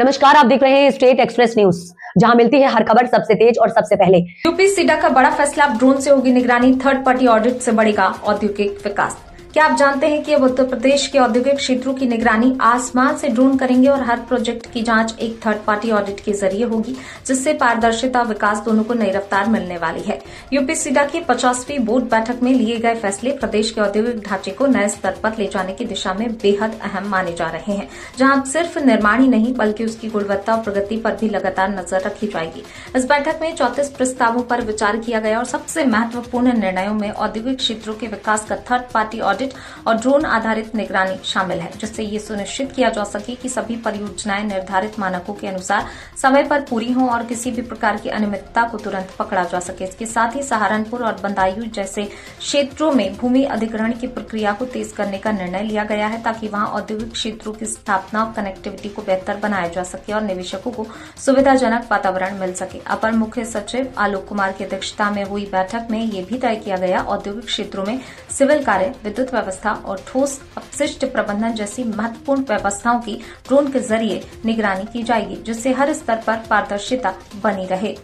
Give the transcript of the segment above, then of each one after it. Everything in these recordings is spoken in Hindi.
नमस्कार, आप देख रहे हैं स्टेट एक्सप्रेस न्यूज, जहां मिलती है हर खबर सबसे तेज और सबसे पहले। यूपी सीडा का बड़ा फैसला, अब ड्रोन से होगी निगरानी, थर्ड पार्टी ऑडिट से बढ़ेगा औद्योगिक विकास। क्या आप जानते हैं कि अब उत्तर प्रदेश के औद्योगिक क्षेत्रों की निगरानी आसमान से ड्रोन करेंगे और हर प्रोजेक्ट की जांच एक थर्ड पार्टी ऑडिट के जरिए होगी, जिससे पारदर्शिता विकास दोनों को नई रफ्तार मिलने वाली है। यूपी सीडा की 50वीं बोर्ड बैठक में लिए गए फैसले प्रदेश के औद्योगिक ढांचे को नए स्तर पर ले जाने की दिशा में बेहद अहम माने जा रहे हैं, जहां सिर्फ निर्माण ही नहीं बल्कि उसकी गुणवत्ता और प्रगति पर भी लगातार नजर रखी जाएगी। इस बैठक में 34 प्रस्तावों पर विचार किया गया और सबसे महत्वपूर्ण निर्णयों में औद्योगिक क्षेत्रों के विकास का थर्ड पार्टी ऑडिट और ड्रोन आधारित निगरानी शामिल है, जिससे ये सुनिश्चित किया जा सके कि सभी परियोजनाएं निर्धारित मानकों के अनुसार समय पर पूरी हों और किसी भी प्रकार की अनियमितता को तुरंत पकड़ा जा सके। इसके साथ ही सहारनपुर और बदायूं जैसे क्षेत्रों में भूमि अधिग्रहण की प्रक्रिया को तेज करने का निर्णय लिया गया है, ताकि वहां औद्योगिक क्षेत्रों की स्थापना और कनेक्टिविटी को बेहतर बनाया जा सके और निवेशकों को सुविधाजनक वातावरण मिल सके। अपर मुख्य सचिव आलोक कुमार की अध्यक्षता में हुई बैठक में ये भी तय किया गया, औद्योगिक क्षेत्रों में सिविल कार्य, विद्युत व्यवस्था और ठोस अपशिष्ट प्रबंधन जैसी महत्वपूर्ण व्यवस्थाओं की ड्रोन के जरिए निगरानी की जाएगी, जिससे हर स्तर पर पारदर्शिता बनी रहे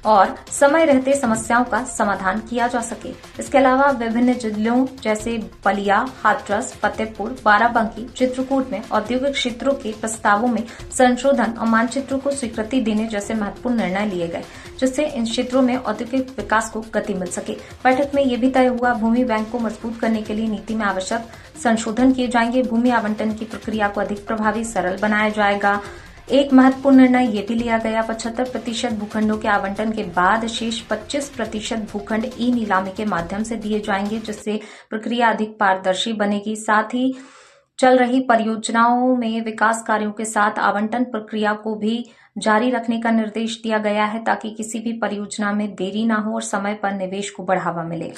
और समय रहते समस्याओं का समाधान किया जा सके। इसके अलावा विभिन्न जिलों जैसे बलिया, हाथरस, फतेहपुर, बाराबंकी, चित्रकूट में औद्योगिक क्षेत्रों के प्रस्तावों में संशोधन और मानचित्रों को स्वीकृति देने जैसे महत्वपूर्ण निर्णय लिए गए, जिससे इन क्षेत्रों में औद्योगिक विकास को गति मिल सके। बैठक में ये भी तय हुआ, भूमि बैंक को मजबूत करने के लिए नीति में आवश्यक संशोधन किए जाएंगे, भूमि आवंटन की प्रक्रिया को अधिक प्रभावी, सरल बनाया जाएगा। एक महत्वपूर्ण निर्णय ये भी लिया गया, 75% भूखंडों के आवंटन के बाद शेष 25% भूखंड ई नीलामी के माध्यम से दिए जाएंगे, जिससे प्रक्रिया अधिक पारदर्शी बनेगी। साथ ही चल रही परियोजनाओं में विकास कार्यों के साथ आवंटन प्रक्रिया को भी जारी रखने का निर्देश दिया गया है, ताकि किसी भी परियोजना में देरी न हो और समय पर निवेश को बढ़ावा मिले।